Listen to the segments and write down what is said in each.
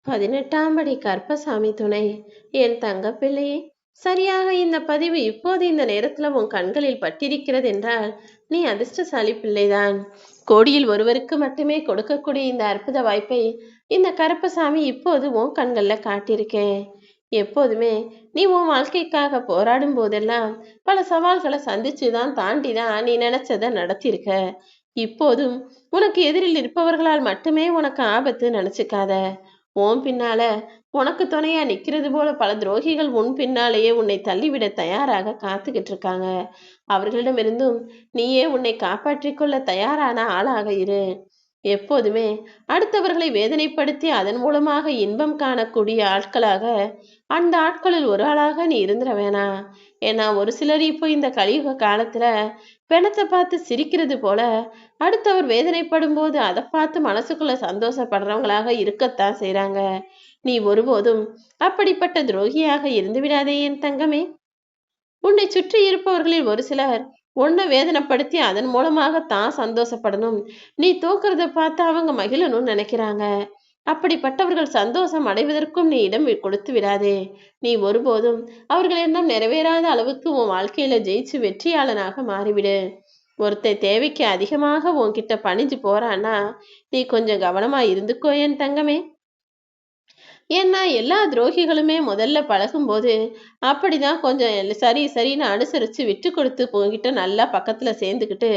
18ஆம் படி கருப்பசாமி துணை. என் தங்கப்பிள்ளையே, சரியாக இந்த பதிவு இப்போது இந்த நேரத்துல உன் கண்களில் பட்டிருக்கிறது என்றால் நீ அதிர்ஷ்டசாலி பிள்ளைதான். கோடியில் ஒருவருக்கு மட்டுமே கொடுக்கக்கூடிய இந்த அற்புத வாய்ப்பை இந்த கருப்பசாமி இப்போது உன் கண்கள்ல காட்டியிருக்கேன். எப்போதுமே நீ உன் வாழ்க்கைக்காக போராடும் போதெல்லாம் பல சவால்களை சந்திச்சுதான் தாண்டிதான் நீ நினைச்சதை நடத்தியிருக்க. இப்போதும் உனக்கு எதிரில் இருப்பவர்களால் மட்டுமே உனக்கு ஆபத்து நினைச்சுக்காத. உன் பின்னால உனக்கு துணையா நிக்கிறது போல பல துரோகிகள் உன் பின்னாலேயே உன்னை தள்ளிவிட தயாராக காத்துக்கிட்டு இருக்காங்க. அவர்களிடமிருந்தும் நீயே உன்னை காப்பாற்றிக் கொள்ள தயாரான ஆளாக இரு. எப்போதுமே அடுத்தவர்களை வேதனைப்படுத்தி அதன் மூலமாக இன்பம் காணக்கூடிய ஆட்களாக அந்த ஆட்களில் ஒரு ஆளாக நீ இருந்துட வேணாம். ஏன்னா ஒரு சிலர் இப்போ இந்த கலியுக காலத்துல பிணத்தை பார்த்து சிரிக்கிறது போல அடுத்தவர் வேதனைப்படும் போது அதை பார்த்து மனசுக்குள்ள சந்தோஷப்படுறவங்களாக இருக்கத்தான் செய்றாங்க. நீ ஒருபோதும் அப்படிப்பட்ட துரோகியாக இருந்து விடாதே என் தங்கமே. உன்னை சுற்றி இருப்பவர்களில் ஒரு சிலர் உன்னை வேதனைப்படுத்தி அதன் மூலமாக தான் சந்தோஷப்படணும், நீ தோக்குறத பார்த்து அவங்க மகிழணும்னு நினைக்கிறாங்க. அப்படிப்பட்டவர்கள் சந்தோஷம் அடைவதற்கும் நீ இடம் கொடுத்து விடாதே. நீ ஒருபோதும் அவர்கள் எண்ணம் நிறைவேறாத அளவுக்கு உன் வாழ்க்கையில ஜெயிச்சு வெற்றியாளனாக மாறிவிடு. ஒருத்தன் தேவைக்கு அதிகமாக உன்கிட்ட பணிஞ்சு போறான்னா நீ கொஞ்சம் கவனமா இருந்துக்கோ என் தங்கமே. ஏன்னா எல்லா துரோகிகளுமே முதல்ல பழகும்போது அப்படிதான் கொஞ்சம் சரி சரின்னு அனுசரிச்சு விட்டு கொடுத்து உன்கிட்ட நல்லா பக்கத்துல சேர்ந்துக்கிட்டு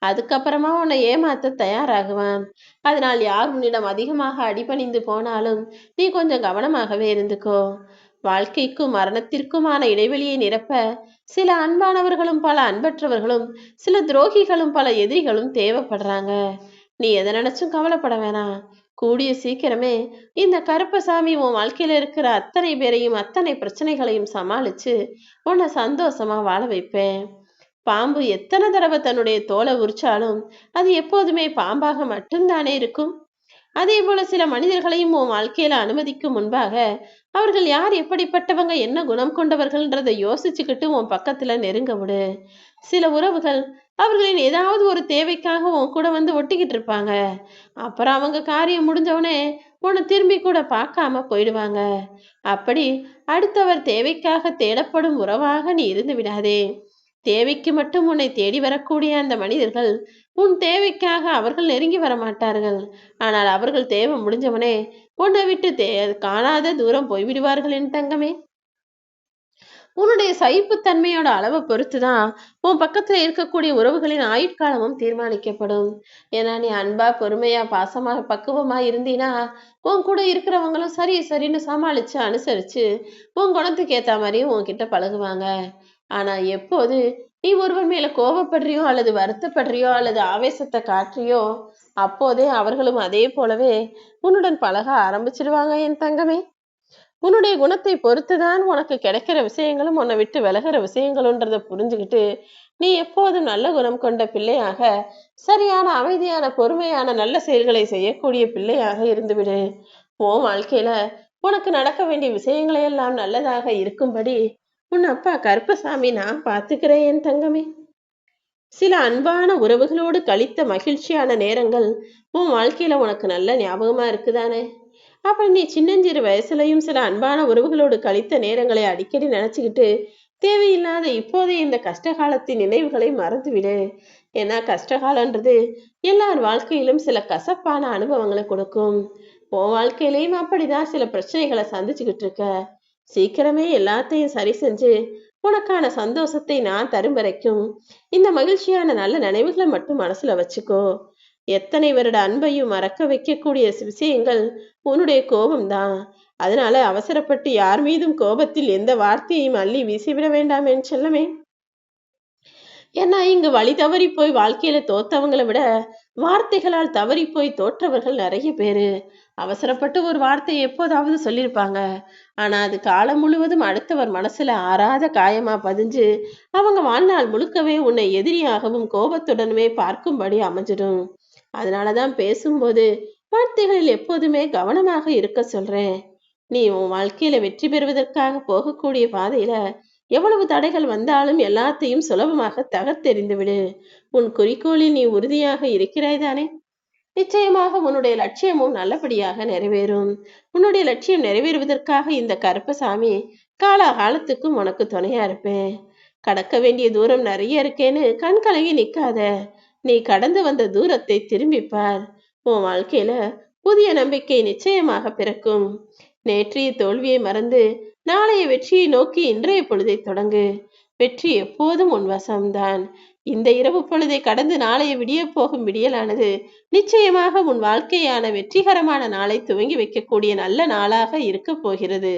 அதுக்கப்புறமா உன்னை ஏமாத்த தயாராகுவான். அதனால் யார் உன்னிடம் அதிகமாக அடிபணிந்து போனாலும் நீ கொஞ்சம் கவனமாகவே இருந்துக்கோ. வாழ்க்கைக்கும் மரணத்திற்குமான இடைவெளியை நிரப்ப சில அன்பானவர்களும் பல அன்பற்றவர்களும் சில துரோகிகளும் பல எதிரிகளும் தேவைப்படுறாங்க. நீ எதை நினைச்சும் கவலைப்பட வேணாம். கூடிய சீக்கிரமே இந்த கருப்பசாமி உன் வாழ்க்கையில இருக்கிற அத்தனை பேரையும் அத்தனை பிரச்சனைகளையும் சமாளிச்சு உன்னை சந்தோஷமா வாழ வைப்பேன். பாம்பு எத்தனை தடவை தன்னுடைய தோலை உரிச்சாலும் அது எப்போதுமே பாம்பாக மட்டும்தானே இருக்கும். அதே போல சில மனிதர்களையும் உன் வாழ்க்கையில அனுமதிக்கும் முன்பாக அவர்கள் யார், எப்படிப்பட்டவங்க, என்ன குணம் கொண்டவர்கள்ன்றதை யோசிச்சுக்கிட்டு உன் பக்கத்துல நெருங்க விடு. சில உறவுகள் அவர்களின் ஏதாவது ஒரு தேவைக்காக உன் கூட வந்து ஒட்டிக்கிட்டு இருப்பாங்க. அப்புறம் அவங்க காரியம் முடிஞ்சவனே உன்னை திரும்பி கூட பார்க்காம போயிடுவாங்க. அப்படி அடுத்தவர் தேவைக்காக தேடப்படும் உறவாக நீ இருந்து விடாதே. தேவைக்கு மட்டும் உன்னை தேடி வரக்கூடிய அந்த மனிதர்கள் உன் தேவைக்காக அவர்கள் நெருங்கி வர மாட்டார்கள். ஆனால் அவர்கள் தேவை முடிஞ்சவனே உன்னை விட்டு காணாத தூரம் போய்விடுவார்கள் என் தங்கமே. உன்னுடைய சகிப்புத்தன்மையோட அளவை பொறுத்துதான் உன் பக்கத்துல இருக்கக்கூடிய உறவுகளின் ஆயுட்காலமும் தீர்மானிக்கப்படும். ஏன்னா நீ அன்பா பொறுமையா பாசமா பக்குவமா இருந்தீனா உன் கூட இருக்கிறவங்களும் சரி சரின்னு சமாளிச்சு அனுசரிச்சு உன் குணத்துக்கு ஏத்த மாதிரியும் உன்கிட்ட பழகுவாங்க. ஆனா எப்போது நீ ஒருவர் மேல கோபப்படுறியோ அல்லது வருத்தப்படுறியோ அல்லது ஆவேசத்தை காட்டுறியோ அப்போதே அவர்களும் அதே போலவே உன்னுடன் பழக ஆரம்பிச்சிடுவாங்க என் தங்கமே. உன்னுடைய குணத்தை பொறுத்துதான் உனக்கு கிடைக்கிற விஷயங்களும் உன்னை விட்டு விலகிற விஷயங்களும்ன்றத புரிஞ்சுக்கிட்டு நீ எப்போதும் நல்ல குணம் கொண்ட பிள்ளையாக, சரியான அமைதியான பொறுமையான நல்ல செயல்களை செய்யக்கூடிய பிள்ளையாக இருந்துவிடு. உன் வாழ்க்கையில உனக்கு நடக்க வேண்டிய விஷயங்களை எல்லாம் நல்லதாக இருக்கும்படி உன் அப்பா கருப்பசாமி நான் பார்த்துக்கிறேன் என் தங்கமே. சில அன்பான உறவுகளோடு கழித்த மகிழ்ச்சியான நேரங்கள் உன் வாழ்க்கையில உனக்கு நல்ல ஞாபகமா இருக்குதானே? அப்புறம் நீ சின்னஞ்சிறு வயசுலயும் சில அன்பான உறவுகளோடு கழித்த நேரங்களை அடிக்கடி நினைச்சுக்கிட்டு தேவையில்லாத இப்போதைய இந்த கஷ்டகாலத்தின் நினைவுகளை மறந்துவிடு. ஏன்னா கஷ்டகாலன்றது எல்லார் வாழ்க்கையிலும் சில கசப்பான அனுபவங்களை கொடுக்கும். உன் வாழ்க்கையிலையும் அப்படிதான் சில பிரச்சனைகளை சந்திச்சுக்கிட்டு இருக்க. சீக்கிரமே எல்லாத்தையும் சரி செஞ்சு உனக்கான சந்தோஷத்தை நான் தரும் வரைக்கும் இந்த மகிழ்ச்சியான நல்ல நினைவுகளை மட்டும் மனசுல வச்சுக்கோ. எத்தனை வருட அன்பையும் மறக்க வைக்கக்கூடிய விஷயங்கள் உன்னுடைய கோபம்தான். அதனால அவசரப்பட்டு யார் மீதும் கோபத்தில் எந்த வார்த்தையையும் அள்ளி வீசிவிட வேண்டாம் என் செல்லமே. ஏன்னா இங்கு வழி தவறி போய் வாழ்க்கையில தோத்தவங்களை விட வார்த்தைகளால் தவறி போய் தோற்றவர்கள் நிறைய பேரு. அவசரப்பட்டு ஒரு வார்த்தையை எப்போதாவது சொல்லியிருப்பாங்க. ஆனா அது காலம் முழுவதும் அடுத்தவர் மனசுல ஆறாத காயமா பதிஞ்சு அவங்க வாழ்நாள் முழுக்கவே உன்னை எதிரியாகவும் கோபத்துடனுமே பார்க்கும்படி அமைஞ்சிடும். அதனாலதான் பேசும்போது வார்த்தைகளில் எப்போதுமே கவனமாக இருக்க சொல்றேன். நீ உன் வாழ்க்கையில வெற்றி பெறுவதற்காக போகக்கூடிய பாதையில எவ்வளவு தடைகள் வந்தாலும் எல்லாத்தையும் சுலபமாக தகர்த்தெறிந்து விடு. உன் குறிக்கோளில் நீ உறுதியாக இருக்கிறாய் தானே? நிச்சயமாக உன்னுடைய லட்சியமும் நல்லபடியாக நிறைவேறும். உன்னுடைய லட்சியம் நிறைவேறுவதற்காக இந்த கருப்பசாமி காலாகாலத்துக்கும் உனக்கு துணையா இருப்பேன். கடக்க வேண்டிய தூரம் நிறைய இருக்கேன்னு கண் கலங்கி நிக்காத. நீ கடந்து வந்த தூரத்தை திரும்பி பார். உன் வாழ்க்கையில புதிய நம்பிக்கை நிச்சயமாக பிறக்கும். நேற்றைய தோல்வியை மறந்து நாளைய வெற்றியை நோக்கி இன்றைய பொழுதை தொடங்கு. வெற்றி எப்போதும் உன் வசம்தான். இந்த இரவு பொழுதை கடந்து நாளைய விடிய போகும் விடியலானது நிச்சயமாக உன் வாழ்க்கையான வெற்றிகரமான நாளை துவங்கி வைக்கக்கூடிய நல்ல நாளாக இருக்க போகிறது.